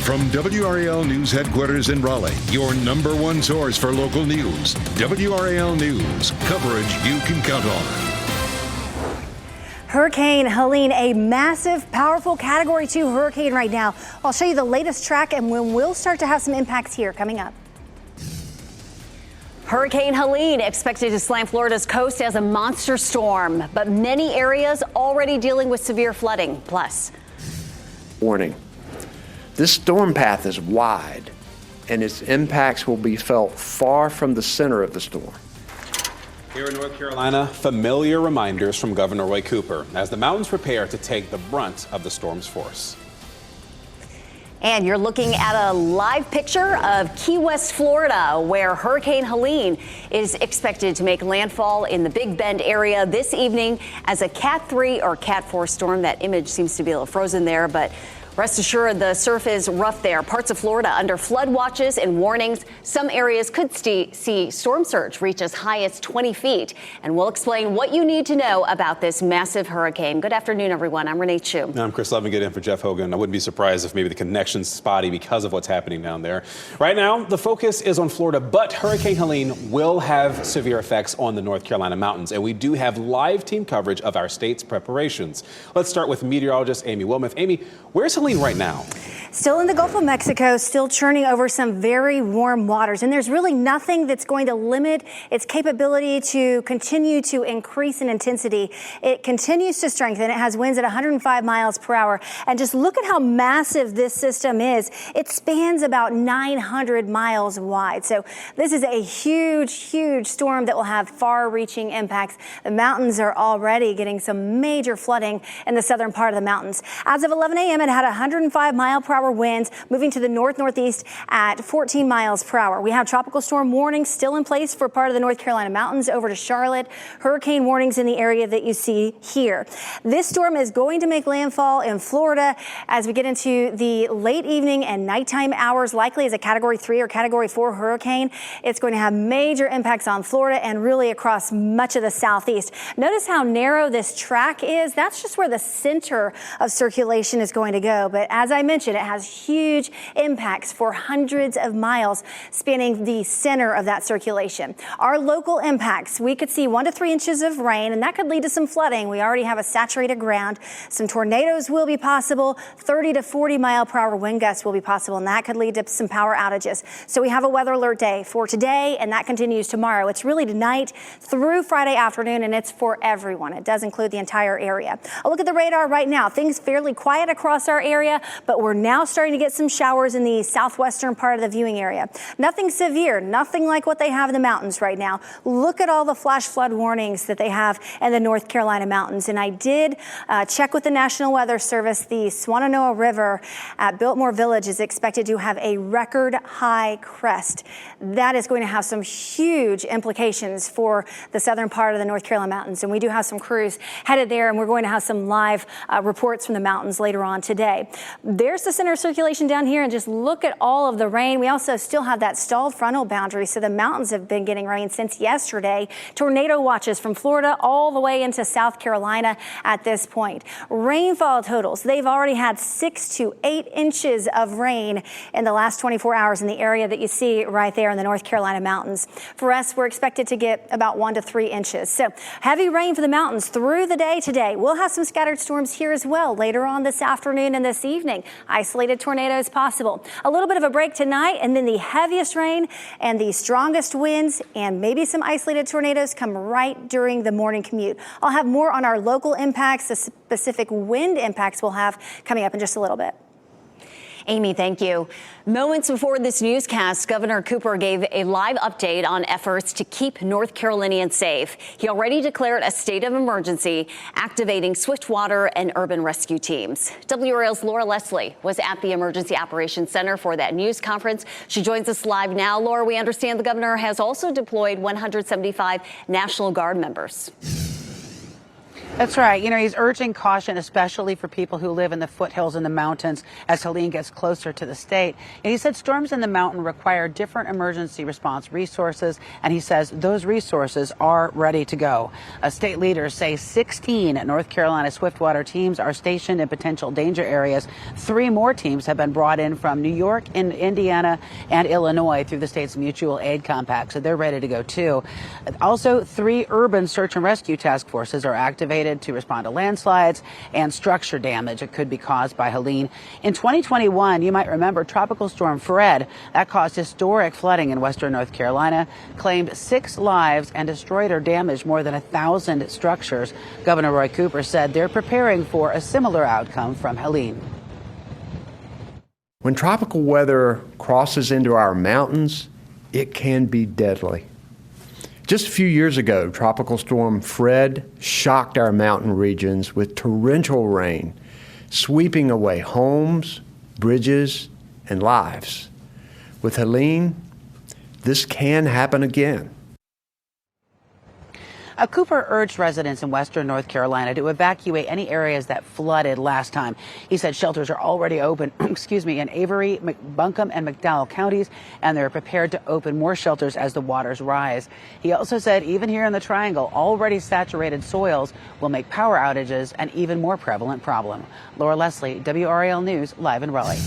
From WRAL News Headquarters in Raleigh, your number one source for local news. WRAL News, coverage you can count on. Hurricane Helene, a massive, powerful Category 2 hurricane right now. I'll show you the latest track and when we'll start to have some impacts here coming up. Hurricane Helene expected to slam Florida's coast as a monster storm, but many areas already dealing with severe flooding. Plus, warning. This storm path is wide, and its impacts will be felt far from the center of the storm. Here in North Carolina, familiar reminders from Governor Roy Cooper as the mountains prepare to take the brunt of the storm's force. and you're looking at a live picture of Key West, Florida, where Hurricane Helene is expected to make landfall in the Big Bend area this evening as a Cat 3 or Cat 4 storm. That image seems to be a little frozen there, but rest assured the surf is rough there. Parts of Florida under flood watches and warnings. Some areas could see storm surge reach as high as 20 feet. And we'll explain what you need to know about this massive hurricane. Good afternoon, everyone. I'm Renee Chu. I'm Chris Levin, in for Jeff Hogan. I wouldn't be surprised if maybe the connection's spotty because of what's happening down there. Right now, the focus is on Florida, but Hurricane Helene will have severe effects on the North Carolina mountains. And we do have live team coverage of our state's preparations. Let's start with meteorologist Amy Wilmoth. Amy, where's Helene right now? Still in the Gulf of Mexico, still churning over some very warm waters. And there's really nothing that's going to limit its capability to continue to increase in intensity. It continues to strengthen. It has winds at 105 miles per hour. And just look at how massive this system is. It spans about 900 miles wide. So this is a huge, huge storm that will have far-reaching impacts. The mountains are already getting some major flooding in the southern part of the mountains. As of 11 a.m., it had 105 mile per hour winds moving to the north-northeast at 14 miles per hour. We have tropical storm warnings still in place for part of the North Carolina mountains over to Charlotte. Hurricane warnings in the area that you see here. This storm is going to make landfall in Florida as we get into the late evening and nighttime hours, likely as a Category 3 or Category 4 hurricane. It's going to have major impacts on Florida and really across much of the southeast. Notice how narrow this track is. That's just where the center of circulation is going to go. But as I mentioned, it has huge impacts for hundreds of miles spanning the center of that circulation. Our local impacts, we could see 1 to 3 inches of rain, and that could lead to some flooding. We already have a saturated ground. Some tornadoes will be possible. 30 to 40 mile per hour wind gusts will be possible, and that could lead to some power outages. So we have a weather alert day for today, and that continues tomorrow. It's really tonight through Friday afternoon, and it's for everyone. It does include the entire area. A look at the radar right now. Things fairly quiet across our area, but we're now starting to get some showers in the southwestern part of the viewing area. Nothing severe, nothing like what they have in the mountains right now. Look at all the flash flood warnings that they have in the North Carolina mountains. And I did check with the National Weather Service. The Swannanoa River at Biltmore Village is expected to have a record high crest. That is going to have some huge implications for the southern part of the North Carolina mountains. And we do have some crews headed there, and we're going to have some live reports from the mountains later on today. There's the center of circulation down here, and just look at all of the rain. We also still have that stalled frontal boundary, so the mountains have been getting rain since yesterday. Tornado watches from Florida all the way into South Carolina at this point. Rainfall totals, they've already had 6 to 8 inches of rain in the last 24 hours in the area that you see right there in the North Carolina mountains. For us, we're expected to get about 1 to 3 inches. So heavy rain for the mountains through the day today. We'll have some scattered storms here as well later on this afternoon and this evening. Isolated tornadoes possible. A little bit of a break tonight, and then the heaviest rain and the strongest winds and maybe some isolated tornadoes come right during the morning commute. I'll have more on our local impacts, the specific wind impacts we'll have coming up in just a little bit. Amy, thank you. Moments before this newscast, Governor Cooper gave a live update on efforts to keep North Carolinians safe. He already declared a state of emergency, activating swiftwater and urban rescue teams. WRAL's Laura Leslie was at the Emergency Operations Center for that news conference. She joins us live now. Laura, we understand the governor has also deployed 175 National Guard members. That's right. You know, he's urging caution, especially for people who live in the foothills and the mountains as Helene gets closer to the state. And he said storms in the mountain require different emergency response resources, and he says those resources are ready to go. State leaders say 16 North Carolina swiftwater teams are stationed in potential danger areas. 3 more teams have been brought in from New York, and Indiana, and Illinois through the state's mutual aid compact, so they're ready to go too. Also, 3 urban search and rescue task forces are activated to respond to landslides and structure damage that could be caused by Helene. In 2021, you might remember Tropical Storm Fred that caused historic flooding in western North Carolina, claimed 6 lives and destroyed or damaged more than 1,000 structures. Governor Roy Cooper said they're preparing for a similar outcome from Helene. When tropical weather crosses into our mountains, it can be deadly. Just a few years ago, Tropical Storm Fred shocked our mountain regions with torrential rain, sweeping away homes, bridges, and lives. With Helene, this can happen again. Cooper urged residents in western North Carolina to evacuate any areas that flooded last time. He said shelters are already open, in Avery, Buncombe, and McDowell counties, and they're prepared to open more shelters as the waters rise. He also said even here in the Triangle, already saturated soils will make power outages an even more prevalent problem. Laura Leslie, WRAL News, live in Raleigh.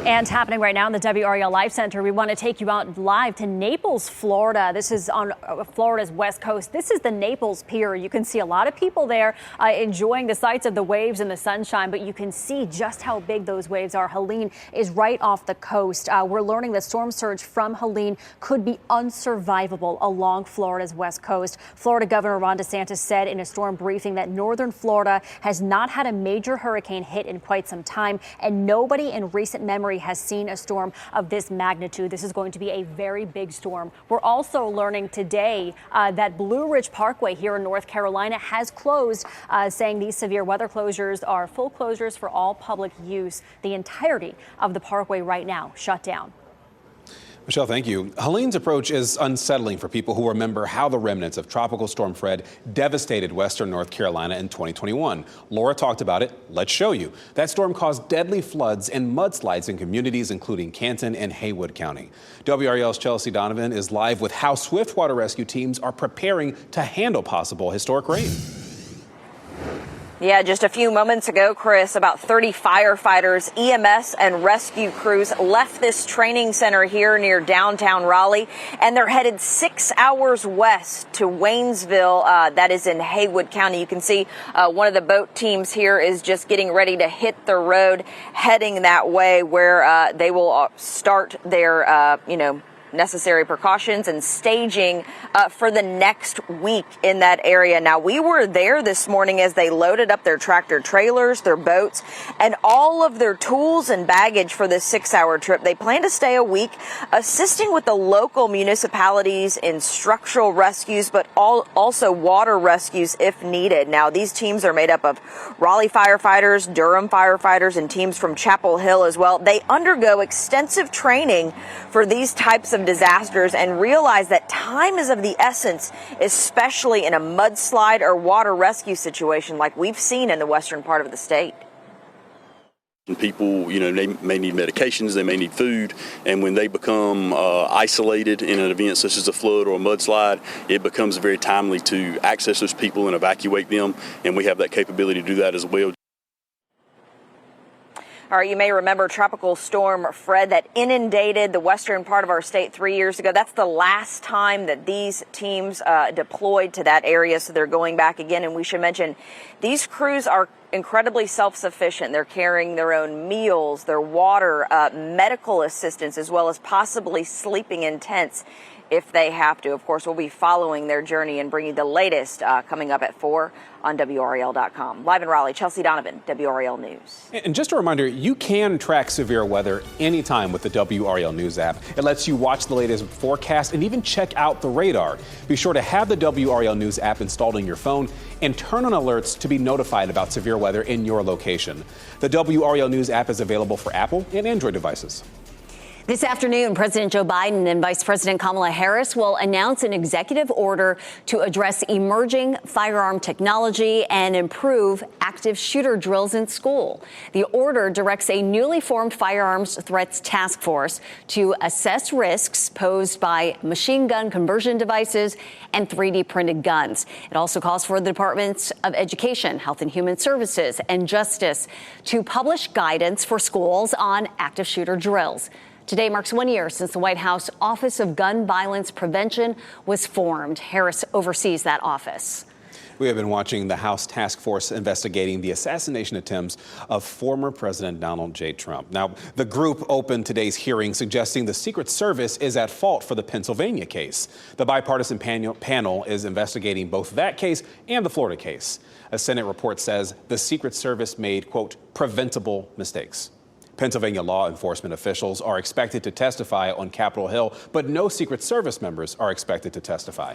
And happening right now in the WRAL Live Center, we want to take you out live to Naples, Florida. This is on Florida's west coast. This is the Naples Pier. You can see a lot of people there enjoying the sights of the waves and the sunshine, but you can see just how big those waves are. Helene is right off the coast. We're learning that storm surge from Helene could be unsurvivable along Florida's west coast. Florida Governor Ron DeSantis said in a storm briefing that northern Florida has not had a major hurricane hit in quite some time, and nobody in recent memory has seen a storm of this magnitude. This is going to be a very big storm. We're also learning today that Blue Ridge Parkway here in North Carolina has closed, saying these severe weather closures are full closures for all public use. The entirety of the parkway right now shut down. Michelle, thank you. Helene's approach is unsettling for people who remember how the remnants of Tropical Storm Fred devastated western North Carolina in 2021. Laura talked about it. Let's show you. That storm caused deadly floods and mudslides in communities including Canton and Haywood County. WRAL's Chelsea Donovan is live with how swiftwater rescue teams are preparing to handle possible historic rain. Yeah, just a few moments ago, Chris, about 30 firefighters, EMS, and rescue crews left this training center here near downtown Raleigh, and they're headed 6 hours west to Waynesville, that is in Haywood County. You can see one of the boat teams here is just getting ready to hit the road, heading that way where they will start their, necessary precautions and staging for the next week in that area. Now, we were there this morning as they loaded up their tractor trailers, their boats, and all of their tools and baggage for this 6-hour trip. They plan to stay a week, assisting with the local municipalities in structural rescues, but also water rescues if needed. Now, these teams are made up of Raleigh firefighters, Durham firefighters, and teams from Chapel Hill as well. They undergo extensive training for these types of disasters and realize that time is of the essence, especially in a mudslide or water rescue situation like we've seen in the western part of the state. And people, they may need medications, they may need food, and when they become isolated in an event such as a flood or a mudslide, it becomes very timely to access those people and evacuate them, and we have that capability to do that as well. All right, you may remember Tropical Storm Fred that inundated the western part of our state 3 years ago. That's the last time that these teams deployed to that area, so they're going back again. And we should mention, these crews are incredibly self-sufficient. They're carrying their own meals, their water, medical assistance, as well as possibly sleeping in tents if they have to. Of course, we'll be following their journey and bringing the latest coming up at 4 on WRAL.com. Live in Raleigh, Chelsea Donovan, WRAL News. And just a reminder, you can track severe weather anytime with the WRAL News app. It lets you watch the latest forecast and even check out the radar. Be sure to have the WRAL News app installed on your phone and turn on alerts to be notified about severe weather in your location. The WRAL News app is available for Apple and Android devices. This afternoon, President Joe Biden and Vice President Kamala Harris will announce an executive order to address emerging firearm technology and improve active shooter drills in school. The order directs a newly formed firearms threats task force to assess risks posed by machine gun conversion devices and 3D printed guns. It also calls for the Departments of Education, Health and Human Services, and Justice to publish guidance for schools on active shooter drills. Today marks 1 year since the White House Office of Gun Violence Prevention was formed. Harris oversees that office. We have been watching the House task force investigating the assassination attempts of former President Donald J. Trump. Now, the group opened today's hearing suggesting the Secret Service is at fault for the Pennsylvania case. The bipartisan panel is investigating both that case and the Florida case. A Senate report says the Secret Service made, quote, preventable mistakes. Pennsylvania law enforcement officials are expected to testify on Capitol Hill, but no Secret Service members are expected to testify.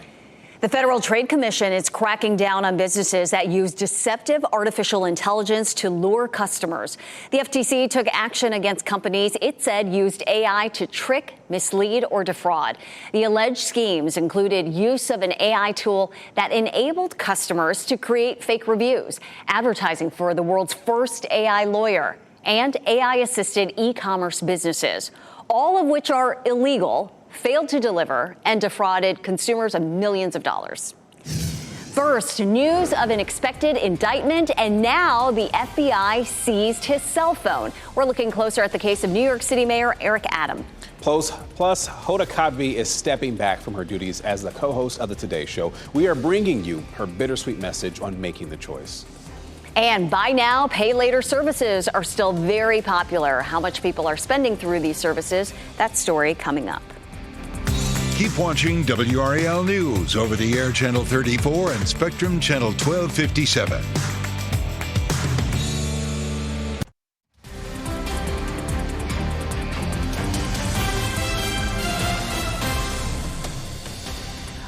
The Federal Trade Commission is cracking down on businesses that use deceptive artificial intelligence to lure customers. The FTC took action against companies it said used AI to trick, mislead, or defraud. The alleged schemes included use of an AI tool that enabled customers to create fake reviews, advertising for the world's first AI lawyer, and AI-assisted e-commerce businesses, all of which are illegal, failed to deliver, and defrauded consumers of millions of dollars. First, news of an expected indictment, and now the FBI seized his cell phone. We're looking closer at the case of New York City Mayor Eric Adams. Plus, Hoda Kotb is stepping back from her duties as the co-host of the Today Show. We are bringing you her bittersweet message on making the choice. And buy now, pay later services are still very popular. How much people are spending through these services? That story coming up. Keep watching WRAL News over the air Channel 34 and Spectrum Channel 1257.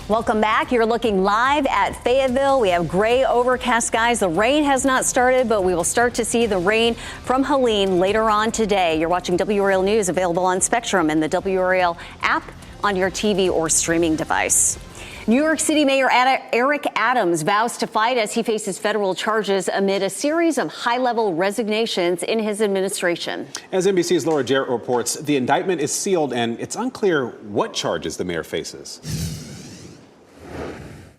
Welcome back. You're looking live at Fayetteville. We have gray overcast skies. The rain has not started, but we will start to see the rain from Helene later on today. You're watching WRAL News, available on Spectrum and the WRAL app on your TV or streaming device. New York City Mayor Eric Adams vows to fight as he faces federal charges amid a series of high-level resignations in his administration. As NBC's Laura Jarrett reports, the indictment is sealed and it's unclear what charges the mayor faces.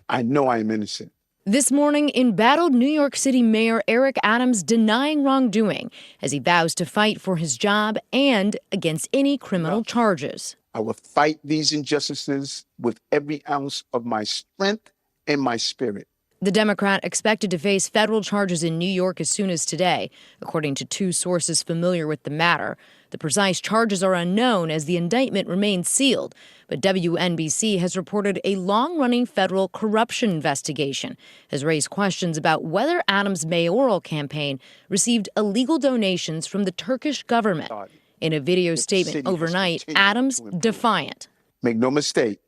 I know I am innocent. This morning, embattled New York City Mayor Eric Adams denying wrongdoing as he vows to fight for his job and against any criminal charges. I will fight these injustices with every ounce of my strength and my spirit. The Democrat expected to face federal charges in New York as soon as today, according to two sources familiar with the matter. The precise charges are unknown as the indictment remains sealed, but WNBC has reported a long-running federal corruption investigation has raised questions about whether Adams' mayoral campaign received illegal donations from the Turkish government. In a video statement overnight, Adams defiant. Make no mistake,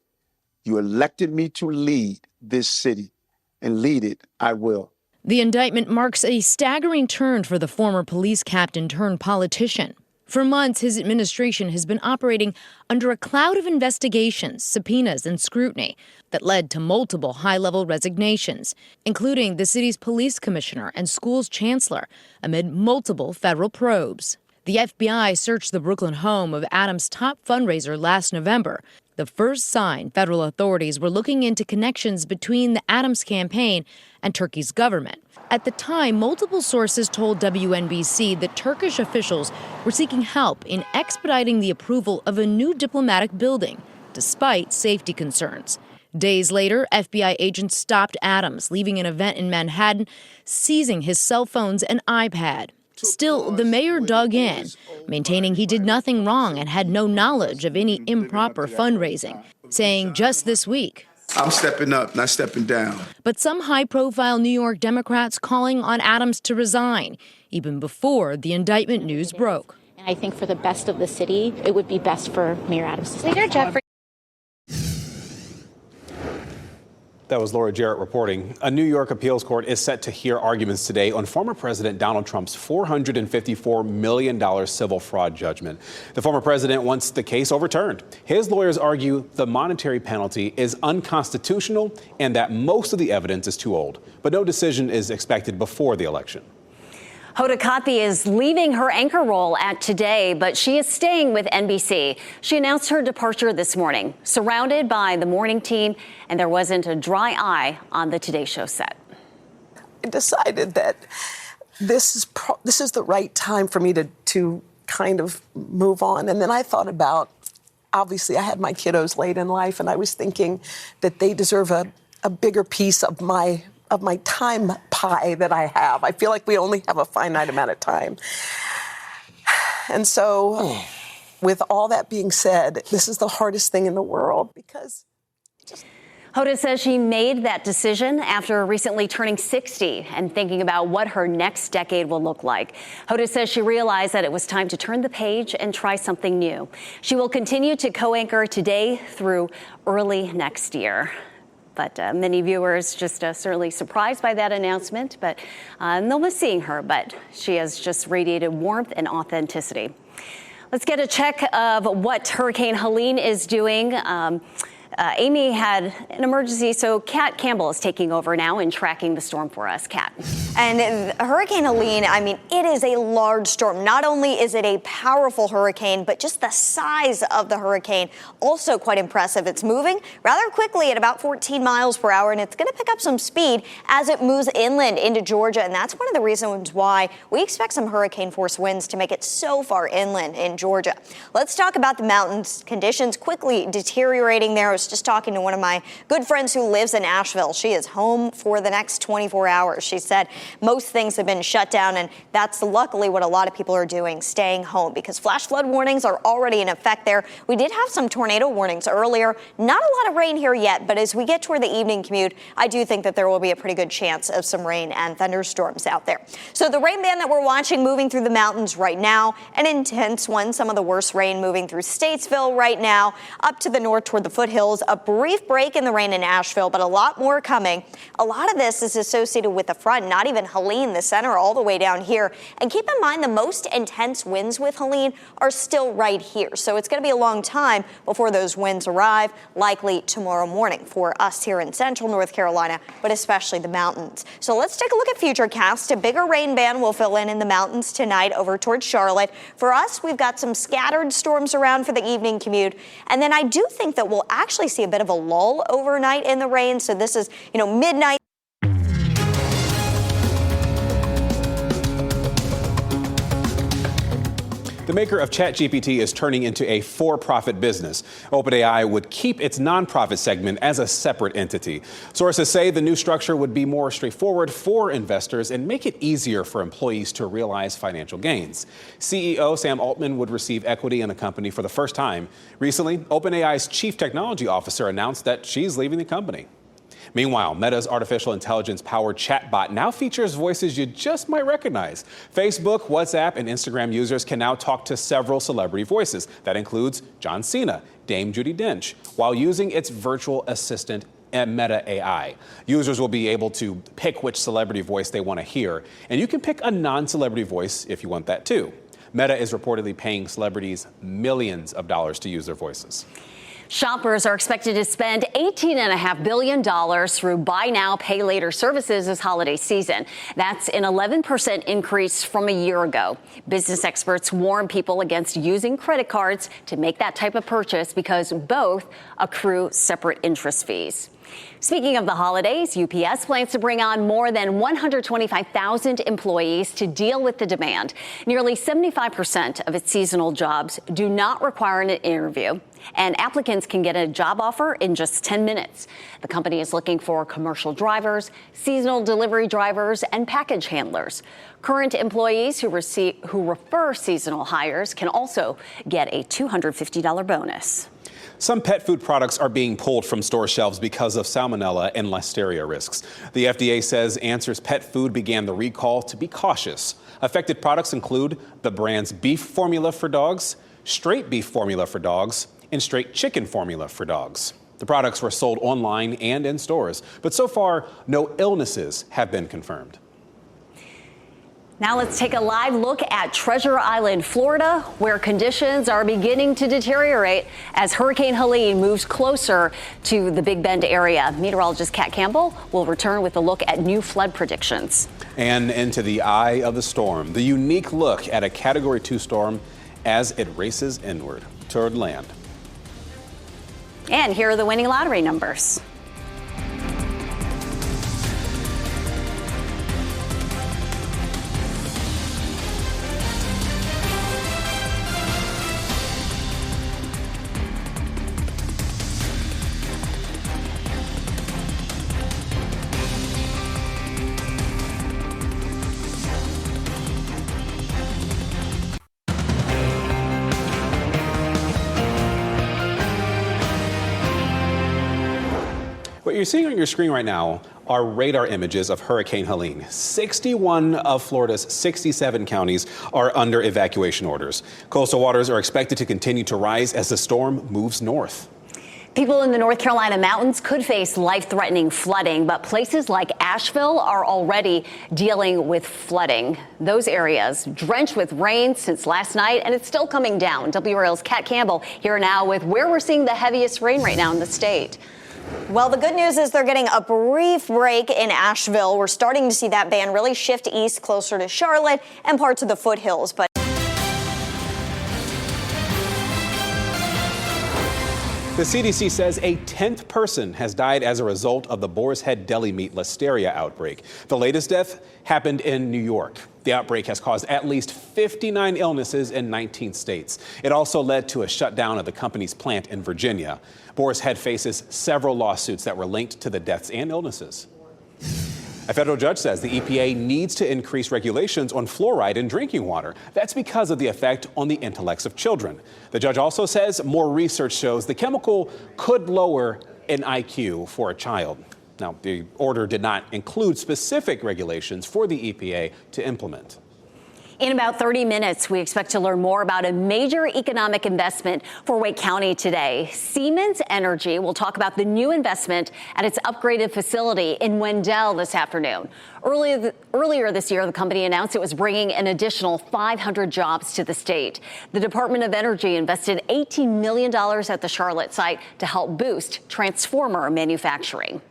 you elected me to lead this city, and lead it I will. The indictment marks a staggering turn for the former police captain turned politician. For months, his administration has been operating under a cloud of investigations, subpoenas, and scrutiny that led to multiple high-level resignations, including the city's police commissioner and school's chancellor, amid multiple federal probes. The FBI searched the Brooklyn home of Adams' top fundraiser last November, the first sign federal authorities were looking into connections between the Adams campaign and Turkey's government. At the time, multiple sources told WNBC that Turkish officials were seeking help in expediting the approval of a new diplomatic building, despite safety concerns. Days later, FBI agents stopped Adams, leaving an event in Manhattan, seizing his cell phones and iPad. Still, the mayor dug in, maintaining he did nothing wrong and had no knowledge of any improper fundraising, saying just this week, I'm stepping up, not stepping down. But some high-profile New York Democrats calling on Adams to resign, even before the indictment news broke. And I think for the best of the city, it would be best for Mayor Adams to stay. That was Laura Jarrett reporting. A New York appeals court is set to hear arguments today on former President Donald Trump's $454 million civil fraud judgment. The former president wants the case overturned. His lawyers argue the monetary penalty is unconstitutional and that most of the evidence is too old. But no decision is expected before the election. Hoda Kotb is leaving her anchor role at Today, but she is staying with NBC. She announced her departure this morning, surrounded by the morning team, and there wasn't a dry eye on the Today Show set. I decided that this is the right time for me to kind of move on. And then I thought about, obviously, I had my kiddos late in life, and I was thinking that they deserve a bigger piece of my time pie that I have. I feel like we only have a finite amount of time. And so, with all that being said, this is the hardest thing in the world because Hoda says she made that decision after recently turning 60 and thinking about what her next decade will look like. Hoda says she realized that it was time to turn the page and try something new. She will continue to co-anchor Today through early next year. But many viewers just certainly surprised by that announcement. But they'll miss seeing her. But she has just radiated warmth and authenticity. Let's get a check of what Hurricane Helene is doing. Amy had an emergency, so Kat Campbell is taking over now and tracking the storm for us. Kat. And Hurricane Helene, I mean, it is a large storm. Not only is it a powerful hurricane, but just the size of the hurricane, also quite impressive. It's moving rather quickly at about 14 miles per hour, and it's going to pick up some speed as it moves inland into Georgia. And that's one of the reasons why we expect some hurricane force winds to make it so far inland in Georgia. Let's talk about the mountains. Conditions quickly deteriorating there. I was just talking to one of my good friends who lives in Asheville. She is home for the next 24 hours. She said most things have been shut down, and that's luckily what a lot of people are doing, staying home, because flash flood warnings are already in effect there. We did have some tornado warnings earlier. Not a lot of rain here yet, but as we get toward the evening commute, I do think that there will be a pretty good chance of some rain and thunderstorms out there. So the rain band that we're watching moving through the mountains right now, an intense one, some of the worst rain moving through Statesville right now, up to the north toward the foothills. A brief break in the rain in Asheville, but a lot more coming. A lot of this is associated with the front, not even Helene, the center, all the way down here. And keep in mind, the most intense winds with Helene are still right here. So it's going to be a long time before those winds arrive, likely tomorrow morning for us here in central North Carolina, but especially the mountains. So let's take a look at futurecast. A bigger rain band will fill in the mountains tonight over towards Charlotte. For us, we've got some scattered storms around for the evening commute. And then I do think that we'll actually see a bit of a lull overnight in the rain. So this is, midnight. The maker of ChatGPT is turning into a for-profit business. OpenAI would keep its nonprofit segment as a separate entity. Sources say the new structure would be more straightforward for investors and make it easier for employees to realize financial gains. CEO Sam Altman would receive equity in the company for the first time. Recently, OpenAI's chief technology officer announced that she's leaving the company. Meanwhile, Meta's artificial intelligence-powered chatbot now features voices you just might recognize. Facebook, WhatsApp, and Instagram users can now talk to several celebrity voices. That includes John Cena, Dame Judi Dench, while using its virtual assistant Meta AI. Users will be able to pick which celebrity voice they want to hear, and you can pick a non-celebrity voice if you want that too. Meta is reportedly paying celebrities millions of dollars to use their voices. Shoppers are expected to spend $18.5 billion through buy now, pay later services this holiday season. That's an 11% increase from a year ago. Business experts warn people against using credit cards to make that type of purchase because both accrue separate interest fees. Speaking of the holidays, UPS plans to bring on more than 125,000 employees to deal with the demand. Nearly 75% of its seasonal jobs do not require an interview, and applicants can get a job offer in just 10 minutes. The company is looking for commercial drivers, seasonal delivery drivers, and package handlers. Current employees who refer seasonal hires can also get a $250 bonus. Some pet food products are being pulled from store shelves because of salmonella and listeria risks. The FDA says Answer's Pet Food began the recall to be cautious. Affected products include the brand's beef formula for dogs, straight beef formula for dogs, and straight chicken formula for dogs. The products were sold online and in stores, but so far, no illnesses have been confirmed. Now let's take a live look at Treasure Island, Florida, where conditions are beginning to deteriorate as Hurricane Helene moves closer to the Big Bend area. Meteorologist Kat Campbell will return with a look at new flood predictions. And into the eye of the storm, the unique look at a Category 2 storm as it races inward toward land. And here are the winning lottery numbers. What you're seeing on your screen right now are radar images of Hurricane Helene. 61 of Florida's 67 counties are under evacuation orders. Coastal waters are expected to continue to rise as the storm moves north. People in the North Carolina mountains could face life-threatening flooding, but places like Asheville are already dealing with flooding. Those areas drenched with rain since last night, and it's still coming down. WRAL's Kat Campbell here now with where we're seeing the heaviest rain right now in the state. Well, the good news is they're getting a brief break in Asheville. We're starting to see that band really shift east closer to Charlotte and parts of the foothills. But the CDC says a 10th person has died as a result of the Boar's Head deli meat listeria outbreak. The latest death happened in New York. The outbreak has caused at least 59 illnesses in 19 states. It also led to a shutdown of the company's plant in Virginia. Boar's Head faces several lawsuits that were linked to the deaths and illnesses. A federal judge says the EPA needs to increase regulations on fluoride in drinking water. That's because of the effect on the intellects of children. The judge also says more research shows the chemical could lower an IQ for a child. Now, the order did not include specific regulations for the EPA to implement. In about 30 minutes, we expect to learn more about a major economic investment for Wake County today. Siemens Energy will talk about the new investment at its upgraded facility in Wendell this afternoon. Earlier this year, the company announced it was bringing an additional 500 jobs to the state. The Department of Energy invested $18 million at the Charlotte site to help boost transformer manufacturing.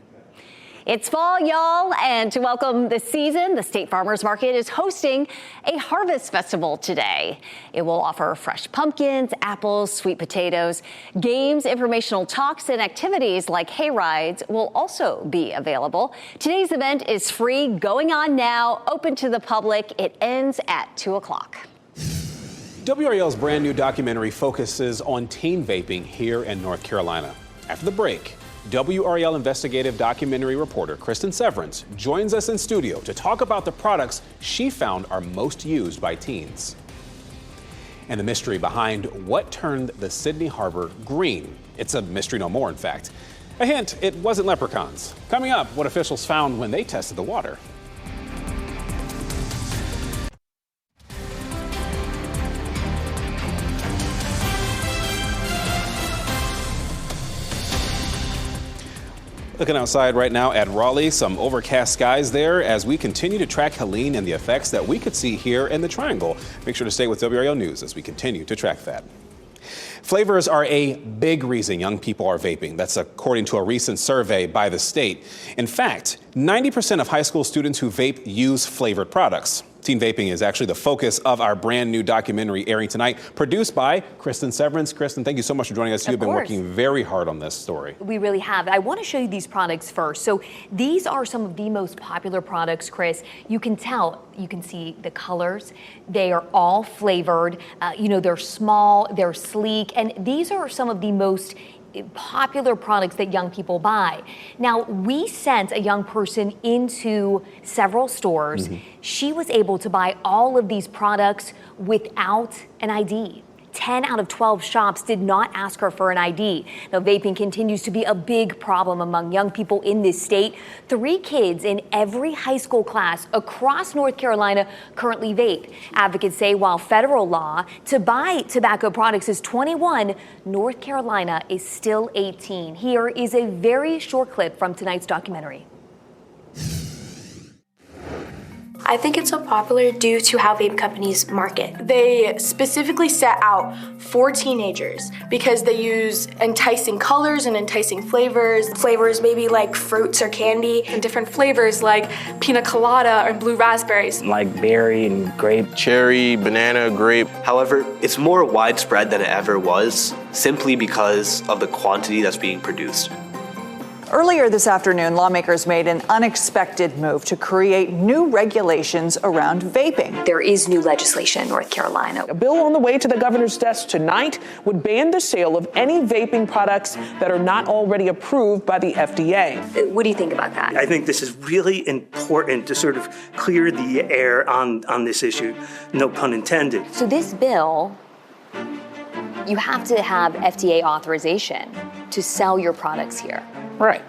It's fall, y'all, and to welcome the season, the State Farmers Market is hosting a harvest festival today. It will offer fresh pumpkins, apples, sweet potatoes. Games, informational talks, and activities like hay rides will also be available. Today's event is free, going on now, open to the public. It ends at 2 o'clock. WRAL's brand new documentary focuses on teen vaping here in North Carolina. After the break, WRAL investigative documentary reporter Kristen Severance joins us in studio to talk about the products she found are most used by teens. And the mystery behind what turned the Sydney Harbor green. It's a mystery no more, in fact. A hint, it wasn't leprechauns. Coming up, what officials found when they tested the water. Looking outside right now at Raleigh, some overcast skies there as we continue to track Helene and the effects that we could see here in the Triangle. Make sure to stay with WRAL News as we continue to track that. Flavors are a big reason young people are vaping. That's according to a recent survey by the state. In fact, 90% of high school students who vape use flavored products. Teen vaping is actually the focus of our brand new documentary airing tonight, produced by Kristen Severance. Kristen, thank you so much for joining us. You've been working very hard on this story. We really have. I want to show you these products first. So these are some of the most popular products, Chris. You can tell, you can see the colors. They are all flavored. They're small, they're sleek, and these are some of the most popular products that young people buy. Now, we sent a young person into several stores. She was able to buy all of these products without an ID. 10 out of 12 shops did not ask her for an ID. Now, vaping continues to be a big problem among young people in this state. 3 kids in every high school class across North Carolina currently vape. Advocates say while federal law to buy tobacco products is 21, North Carolina is still 18. Here is a very short clip from tonight's documentary. I think it's so popular due to how vape companies market. They specifically set out for teenagers because they use enticing colors and enticing flavors. Flavors maybe like fruits or candy, and different flavors like pina colada or blue raspberries. Like berry and grape. Cherry, banana, grape. However, it's more widespread than it ever was, simply because of the quantity that's being produced. Earlier this afternoon, lawmakers made an unexpected move to create new regulations around vaping. There is new legislation in North Carolina. A bill on the way to the governor's desk tonight would ban the sale of any vaping products that are not already approved by the FDA. What do you think about that? I think this is really important to sort of clear the air on this issue, no pun intended. So this bill, you have to have FDA authorization to sell your products here. Right.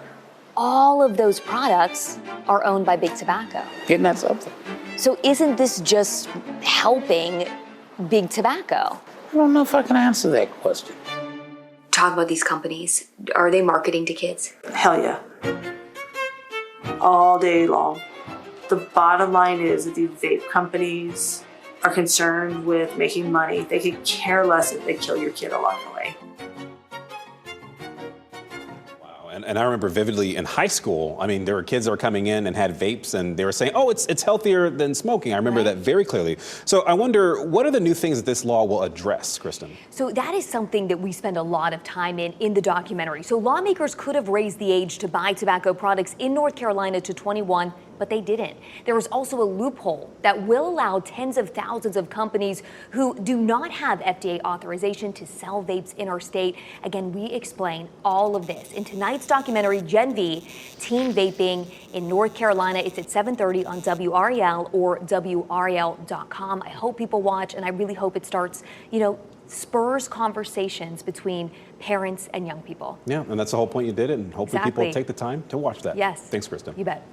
All of those products are owned by Big Tobacco. Getting that something. So isn't this just helping Big Tobacco? I don't know if I can answer that question. Talk about these companies. Are they marketing to kids? Hell yeah. All day long. The bottom line is that these vape companies are concerned with making money. They could care less if they kill your kid along the way. And I remember vividly in high school, I mean, there were kids that were coming in and had vapes and they were saying, oh, it's healthier than smoking. I remember that very clearly. So I wonder, what are the new things that this law will address, Kristen? So that is something that we spend a lot of time in the documentary. So lawmakers could have raised the age to buy tobacco products in North Carolina to 21, but they didn't. There is also a loophole that will allow tens of thousands of companies who do not have FDA authorization to sell vapes in our state. Again, we explain all of this in tonight's documentary, Gen V, Teen Vaping in North Carolina. It's at 7:30 on WRAL or WRAL.com. I hope people watch, and I really hope it starts, spurs conversations between parents and young people. Yeah, and that's the whole point you did it, and hopefully people will take the time to watch that. Yes. Thanks, Kristen. You bet.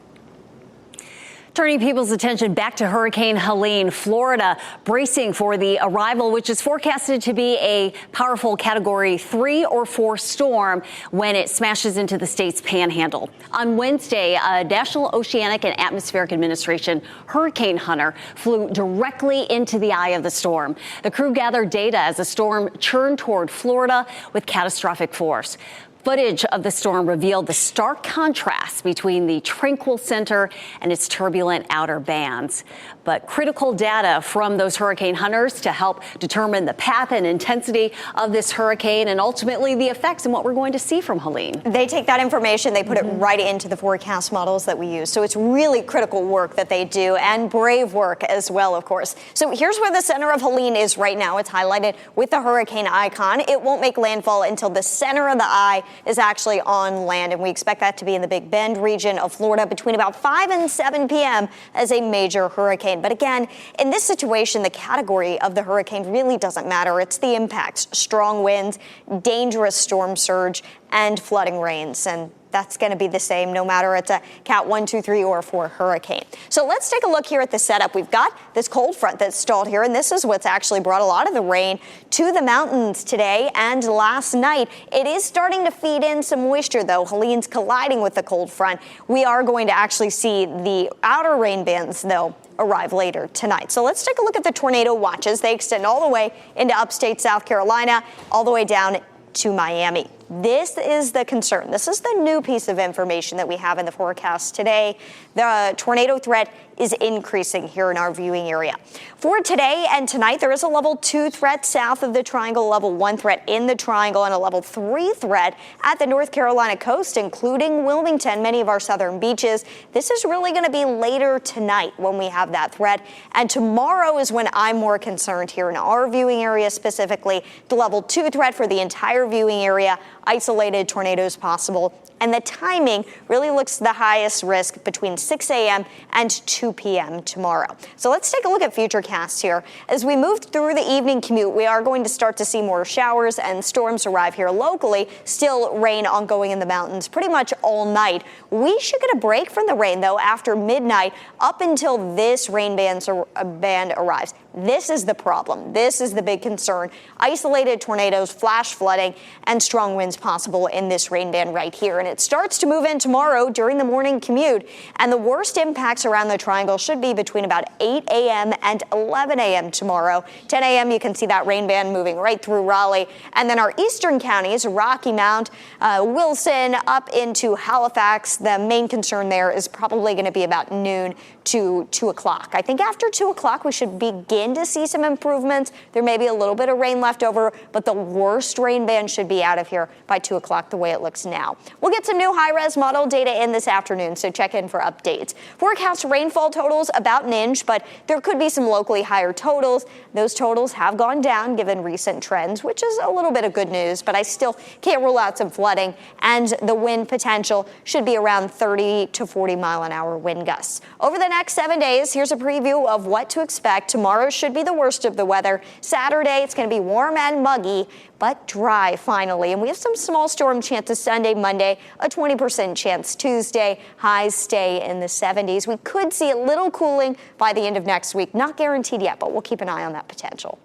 Turning people's attention back to Hurricane Helene, Florida bracing for the arrival, which is forecasted to be a powerful Category 3 or 4 storm when it smashes into the state's panhandle. On Wednesday, a National Oceanic and Atmospheric Administration hurricane hunter flew directly into the eye of the storm. The crew gathered data as the storm churned toward Florida with catastrophic force. Footage of the storm revealed the stark contrast between the tranquil center and its turbulent outer bands. But critical data from those hurricane hunters to help determine the path and intensity of this hurricane and ultimately the effects and what we're going to see from Helene. They take that information, they put it right into the forecast models that we use. So it's really critical work that they do, and brave work as well, of course. So here's where the center of Helene is right now. It's highlighted with the hurricane icon. It won't make landfall until the center of the eye is actually on land, and we expect that to be in the Big Bend region of Florida between about 5 and 7 p.m. as a major hurricane. But again, in this situation, the category of the hurricane really doesn't matter. It's the impacts, strong winds, dangerous storm surge, and flooding rains. And that's going to be the same no matter it's a Cat 1, 2, 3, or 4 hurricane. So let's take a look here at the setup. We've got this cold front that's stalled here, and this is what's actually brought a lot of the rain to the mountains today and last night. It is starting to feed in some moisture, though. Helene's colliding with the cold front. We are going to actually see the outer rain bands, though, arrive later tonight. So let's take a look at the tornado watches. They extend all the way into upstate South Carolina, all the way down to Miami. This is the concern. This is the new piece of information that we have in the forecast today. The tornado threat is increasing here in our viewing area. For today and tonight, there is a level 2 threat south of the triangle, level 1 threat in the triangle, and a level 3 threat at the North Carolina coast, including Wilmington, many of our southern beaches. This is really going to be later tonight when we have that threat. And tomorrow is when I'm more concerned here in our viewing area, specifically the level 2 threat for the entire viewing area. Isolated tornadoes possible and the timing really looks the highest risk between 6 a.m. and 2 p.m. tomorrow. So let's take a look at futurecasts here. As we move through the evening commute, we are going to start to see more showers and storms arrive here locally. Still rain ongoing in the mountains pretty much all night. We should get a break from the rain, though, after midnight up until this rain band arrives. This is the problem. This is the big concern. Isolated tornadoes, flash flooding, and strong winds possible in this rain band right here. And it starts to move in tomorrow during the morning commute. And the worst impacts around the triangle should be between about 8 a.m. and 11 a.m. tomorrow. 10 a.m. you can see that rain band moving right through Raleigh. And then our eastern counties, Rocky Mount, Wilson, up into Halifax. The main concern there is probably going to be about noon to 2 o'clock. I think after 2 o'clock, we should begin to see some improvements. There may be a little bit of rain left over, but the worst rain band should be out of here by 2 o'clock the way it looks now. We'll get some new high-res model data in this afternoon, so check in for updates. Forecast rainfall totals about an inch, but there could be some locally higher totals. Those totals have gone down given recent trends, which is a little bit of good news, but I still can't rule out some flooding, and the wind potential should be around 30 to 40 mile an hour wind gusts. Over the next 7 days, here's a preview of what to expect. Tomorrow should be the worst of the weather. Saturday, it's going to be warm and muggy, but dry finally. And we have some small storm chances Sunday, Monday, a 20% chance Tuesday. Highs stay in the 70s. We could see a little cooling by the end of next week. Not guaranteed yet, but we'll keep an eye on that potential.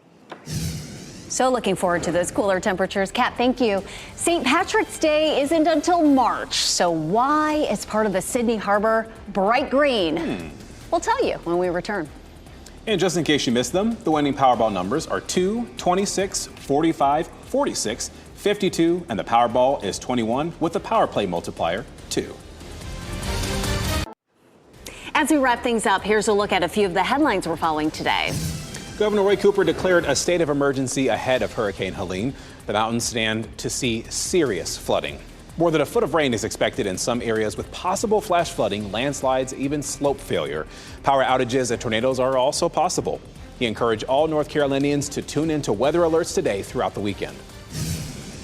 So looking forward to those cooler temperatures. Kat, thank you. St. Patrick's Day isn't until March. So why is part of the Sydney Harbor bright green? We'll tell you when we return. And just in case you missed them, the winning Powerball numbers are 2, 26, 45, 46, 52, and the Powerball is 21 with the Power Play multiplier 2. As we wrap things up, here's a look at a few of the headlines we're following today. Governor Roy Cooper declared a state of emergency ahead of Hurricane Helene. The mountains stand to see serious flooding. More than a foot of rain is expected in some areas with possible flash flooding, landslides, even slope failure. Power outages and tornadoes are also possible. He encouraged all North Carolinians to tune into weather alerts today throughout the weekend.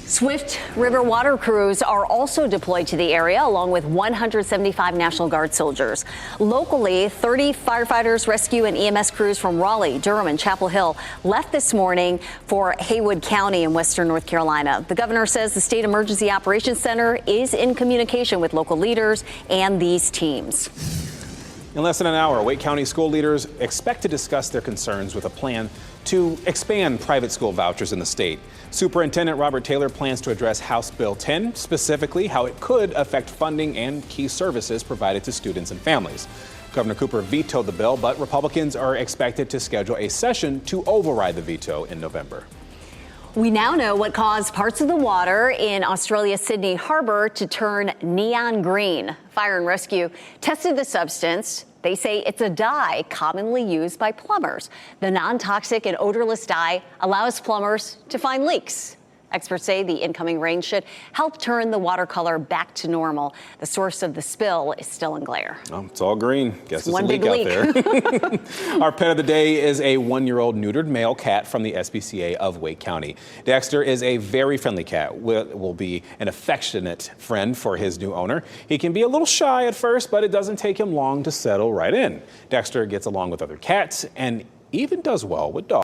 Swift River water crews are also deployed to the area, along with 175 National Guard soldiers. Locally, 30 firefighters, rescue, and EMS crews from Raleigh, Durham, and Chapel Hill left this morning for Haywood County in western North Carolina. The governor says the State Emergency Operations Center is in communication with local leaders and these teams. In less than an hour, Wake County school leaders expect to discuss their concerns with a plan to expand private school vouchers in the state. Superintendent Robert Taylor plans to address House Bill 10, specifically how it could affect funding and key services provided to students and families. Governor Cooper vetoed the bill, but Republicans are expected to schedule a session to override the veto in November. We now know what caused parts of the water in Australia's Sydney Harbor to turn neon green. Fire and Rescue tested the substance. They say it's a dye commonly used by plumbers. The non-toxic and odorless dye allows plumbers to find leaks. Experts say the incoming rain should help turn the watercolor back to normal. The source of the spill is still in glare. Oh, it's all green. Guess it's one a leak big out there. Our pet of the day is a 1-year-old neutered male cat from the SPCA of Wake County. Dexter is a very friendly cat. Will be an affectionate friend for his new owner. He can be a little shy at first, but it doesn't take him long to settle right in. Dexter gets along with other cats and even does well with dogs.